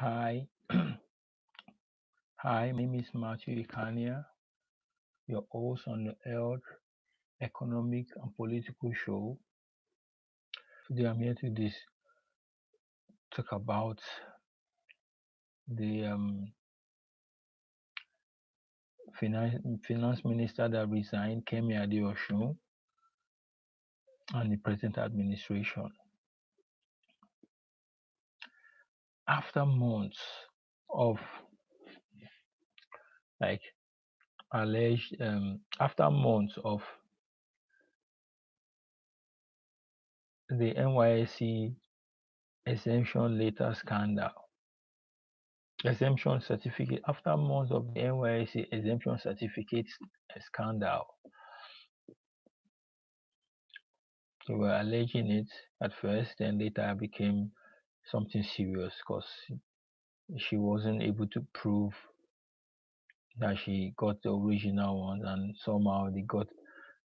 Hi, hi, my name is Matthew Ikania, your host on the Health, Economic, and Political Show. Today I'm here to talk about the finance minister that resigned, Kemi Adeosun, and the present administration. After months of like alleged, after months of the NYSC exemption letter scandal, exemption certificate, after months of the NYSC exemption certificate scandal, they were alleging it at first, then later it became something serious because she wasn't able to prove that she got the original ones, and somehow they got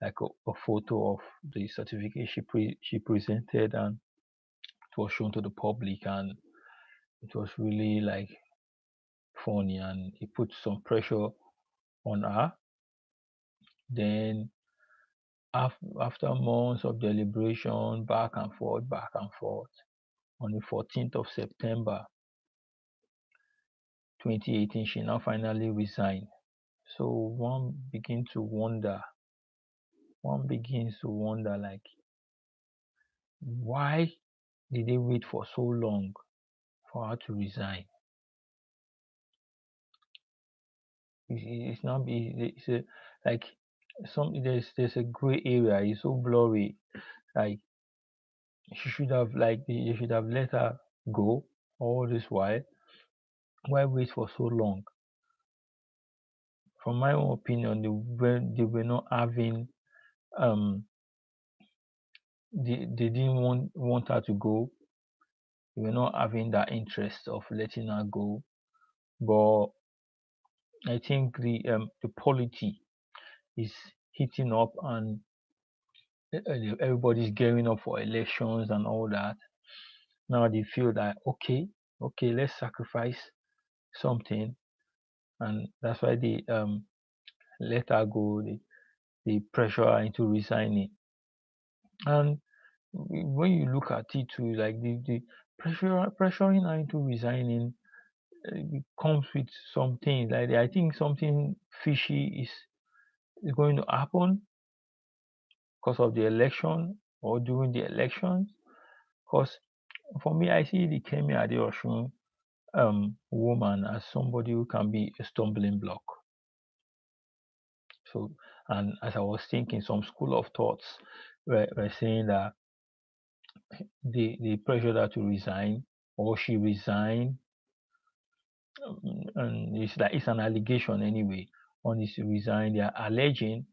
like a photo of the certificate she presented, and it was shown to the public, and it was really like funny, and it put some pressure on her. Then after months of deliberation, back and forth, on the 14th of September 2018, she now finally resigned. So one begins to wonder, like, why did they wait for so long for her to resign? It's not, it's a, like, there's a gray area. It's so blurry. Like, she should have, like, they should have let her go all this while. Why wait for so long? From my own opinion, they were not having um they didn't want her to go. They were not having that interest of letting her go. But I think the polity is heating up, and everybody's gearing up for elections and all that. Now they feel that okay, let's sacrifice something, and that's why they let her go. They pressure her into resigning. And when you look at it too, like the pressuring her into resigning, it comes with something. Like, I think something fishy is going to happen because of the election or during the elections. Because for me, I see the Kemi Adeosun woman as somebody who can be a stumbling block. So, and as I was thinking, some school of thoughts were saying that they pressured her to resign, or she resigned, and it's an allegation anyway. On this resign, they're alleging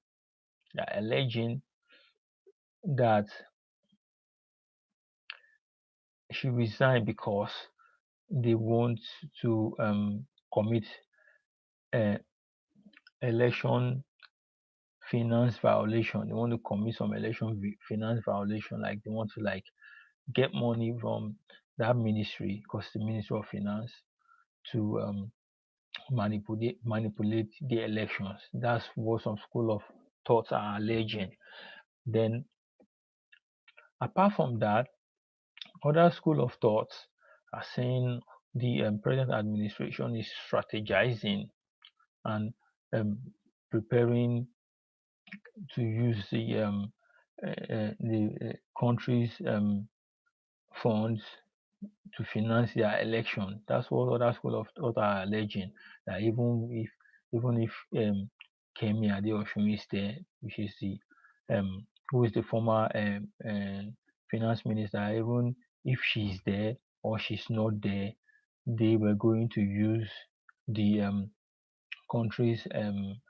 that she resigned because they want to commit uh, election finance violation. They want to commit some finance violation, like they want to, like, get money from that ministry, because the Ministry of Finance, to manipulate the elections. That's what some school of thoughts are alleging. Then, apart from that, other school of thoughts are saying the present administration is strategizing and um, preparing to use the country's funds to finance their election. That's what other school of thought are alleging. That even if Kemi Adeosun is there, which is the who is the former finance minister, even if she's there or she's not there, they were going to use the country's um,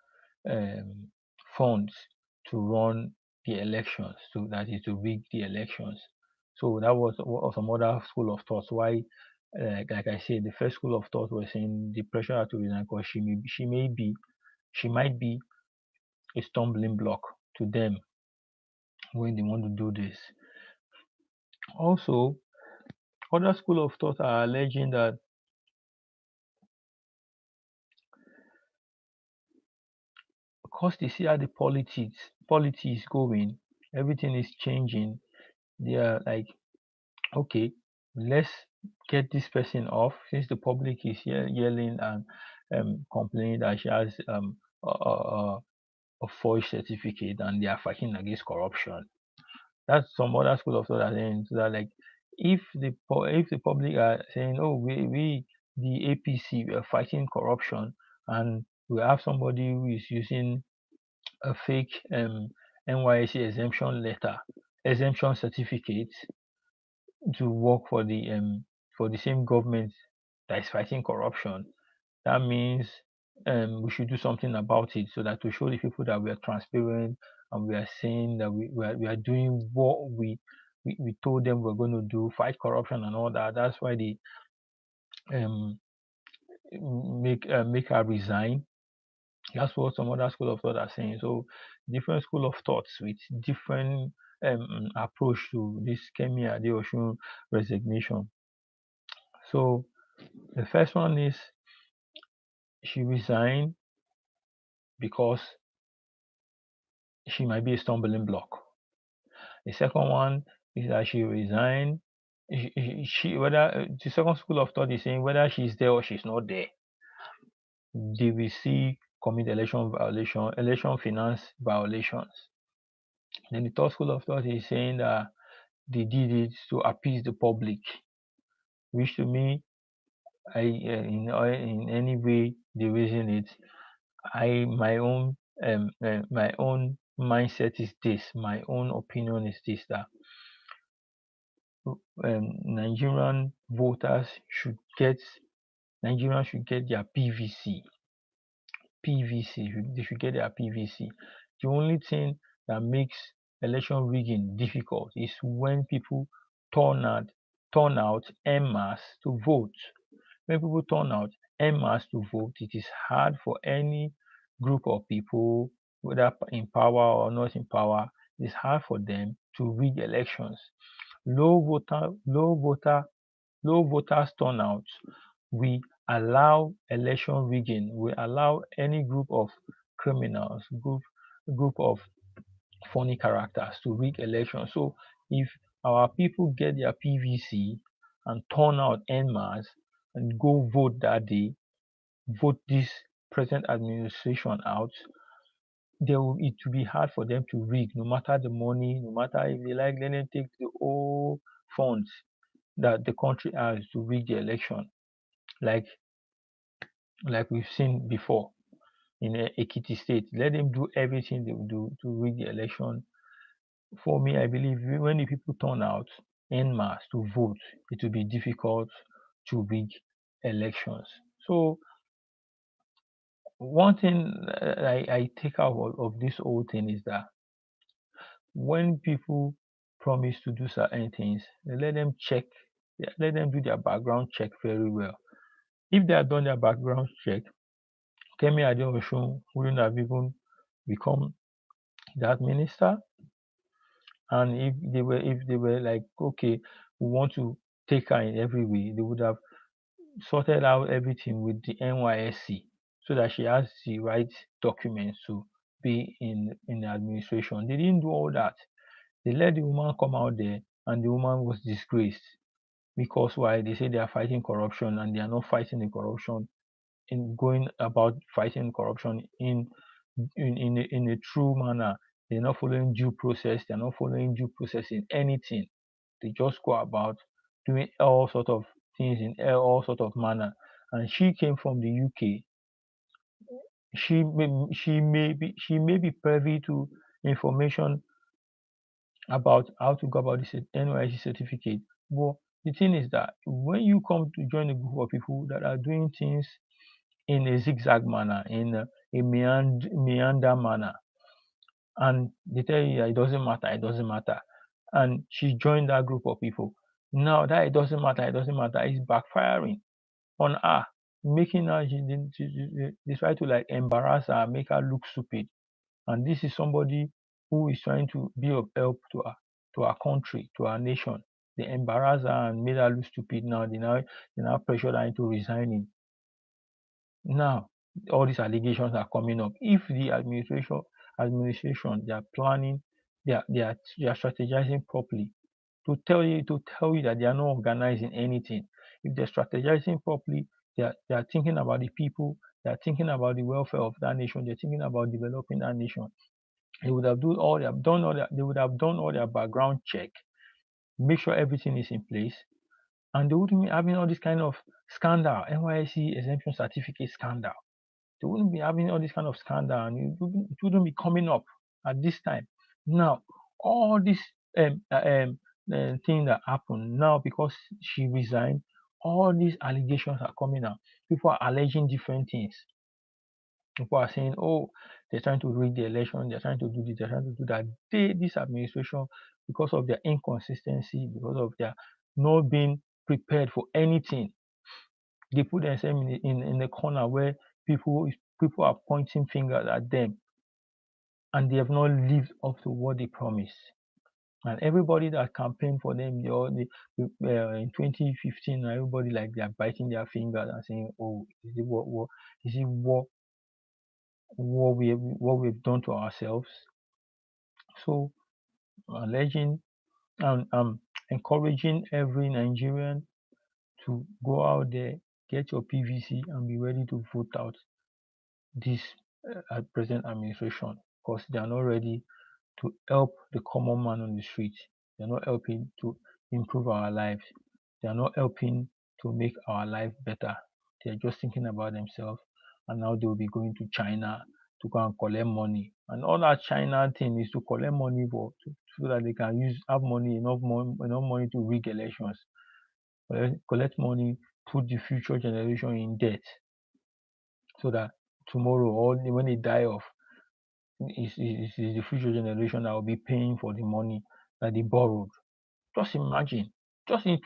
funds to run the elections, so that is to rig the elections. So that was some other school of thoughts. Why, like I said, the first school of thought was saying the pressure had to resign because she might be a stumbling block to them when they want to do this. Also, other school of thought are alleging that because they see how the politics going, everything is changing. They are like, okay, let's get this person off since the public is yelling and complaining that she has a forged certificate and they are fighting against corruption. That's some other school of thought are saying so that like if the public are saying, oh, we the APC we are fighting corruption and we have somebody who is using a fake NYSC exemption certificate to work for the same government that is fighting corruption, that means we should do something about it so that to show the people that we are transparent and we are saying that we are doing what we told them we're going to do, fight corruption and all that. That's why they um, make her resign. That's what some other school of thought are saying. So different school of thoughts with different approach to this Kemi Adeosun resignation. So the first one is she resigned because she might be a stumbling block. The second one is that she resigned. She whether the second school of thought is saying whether she's there or she's not there, they will see commit election finance violations. Then the third school of thought is saying that they did it to appease the public, which to me, in any way they reason it, my own mindset is this. My own opinion is this, that Nigerian voters should get Nigerians should get their PVC. They should get their PVC. The only thing that makes election rigging difficult is when people turn out turn out en masse to vote. When people turn out en masse to vote, it is hard for any group of people, whether in power or not in power, it's hard for them to rig elections. Low voter, low voter, low voters turnout will allow election rigging, will allow any group of criminals, group of funny characters to rig elections. So if our people get their PVC and turn out en masse and go vote that day, vote this present administration out, it will be hard for them to rig, no matter the money, no matter if they like, let them take the whole funds that the country has to rig the election, like we've seen before in Ekiti State. Let them do everything they will do to rig the election. For me, I believe when the people turn out en masse to vote, it will be difficult to rig elections. So one thing I take out of this whole thing is that when people promise to do certain things, let them do their background check very well. If they have done their background check, Kemi Adeosun wouldn't have even become that minister. And if they were like, okay, we want to take her in every way, they would have sorted out everything with the NYSC so that she has the right documents to be in the administration. They didn't do all that. They let the woman come out there and the woman was disgraced because why? They say they are fighting corruption and they are not fighting the corruption in going about fighting corruption in a true manner. They're not following due process. They're not following due process in anything. They just go about doing all sort of things in all sort of manner. And she came from the UK. She may be privy to information about how to go about this NYC certificate. But the thing is that when you come to join a group of people that are doing things in a zigzag manner, in a meander manner, and they tell you that it doesn't matter, and she joined that group of people. Now that it doesn't matter, is backfiring on her, making her they try to like embarrass her, make her look stupid. And this is somebody who is trying to be of help to our country, to our nation. They embarrass her and made her look stupid. Now they now pressured her into resigning. Now all these allegations are coming up. If the administration they are planning, they are strategizing properly to tell you that they are not organizing anything. If they're strategizing properly, they are thinking about the people, they are thinking about the welfare of that nation, they're thinking about developing that nation. They would have done all their they would have done all their background check, make sure everything is in place, and they wouldn't be having all this kind of scandal, NYSC exemption certificate scandal. They wouldn't be having all this kind of scandal, and it wouldn't be coming up at this time. Now, all this thing that happened now because she resigned, all these allegations are coming out. People are alleging different things. People are saying, "Oh, they're trying to rig the election. They're trying to do this. They're trying to do that." This administration, because of their inconsistency, because of their not being prepared for anything, they put themselves in a corner where people are pointing fingers at them, and they have not lived up to what they promised. And everybody that campaigned for them, in 2015, everybody like they are biting their fingers and saying, "Oh, is it what we've done to ourselves?" So, alleging and encouraging every Nigerian to go out there, get your PVC, and be ready to vote out this present administration, because they are not ready to help the common man on the street. They are not helping to improve our lives. They are not helping to make our life better. They are just thinking about themselves, and now they will be going to China to go and collect money. And all that China thing is to collect money so that they can have enough money to rig elections, collect money, put the future generation in debt, so that tomorrow, or when they die off, is the future generation that will be paying for the money that they borrowed. Just imagine, just in is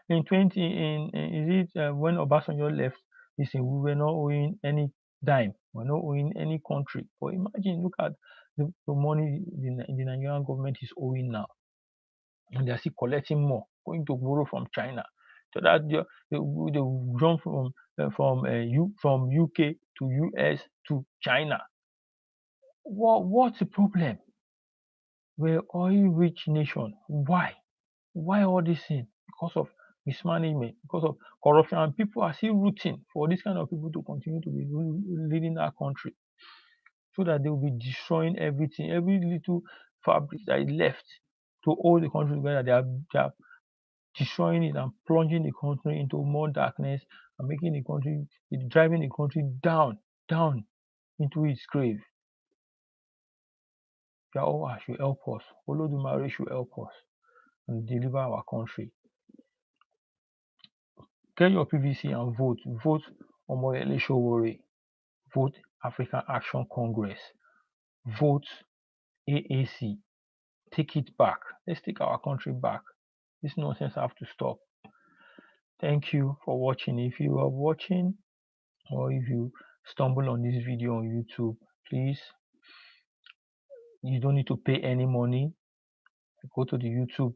it when Obasanjo left, listen, we were not owing any dime, we're not owing any country. But imagine, look at the money the Nigerian government is owing now, and they're still collecting more, going to borrow from China. So that they jump from UK to US to China. What's the problem? We're oil-rich nation. Why? Why all this thing? Because of mismanagement, because of corruption, and people are still rooting for this kind of people to continue to be leading our country, so that they will be destroying everything, every little fabric that is left to hold the country together. They are destroying it and plunging the country into more darkness, and driving the country down into its grave. Yahuwah should help us. Olodumare should help us and deliver our country. Get your PVC and vote. Vote Omoyele Sowore. Vote African Action Congress. Vote AAC. Take it back. Let's take our country back. This nonsense have to stop. Thank you for watching. If you are watching, or if you stumble on this video on YouTube, please, you don't need to pay any money. Go to the YouTube.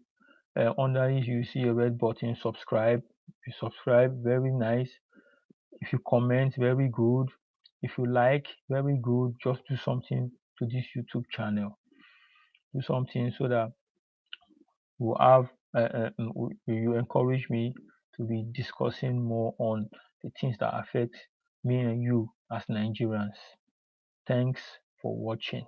Under it, you see a red button, subscribe. If you subscribe, very nice. If you comment, very good. If you like, very good. Just do something to this YouTube channel. Do something so that we'll have you encourage me to be discussing more on the things that affect me and you as Nigerians. Thanks for watching.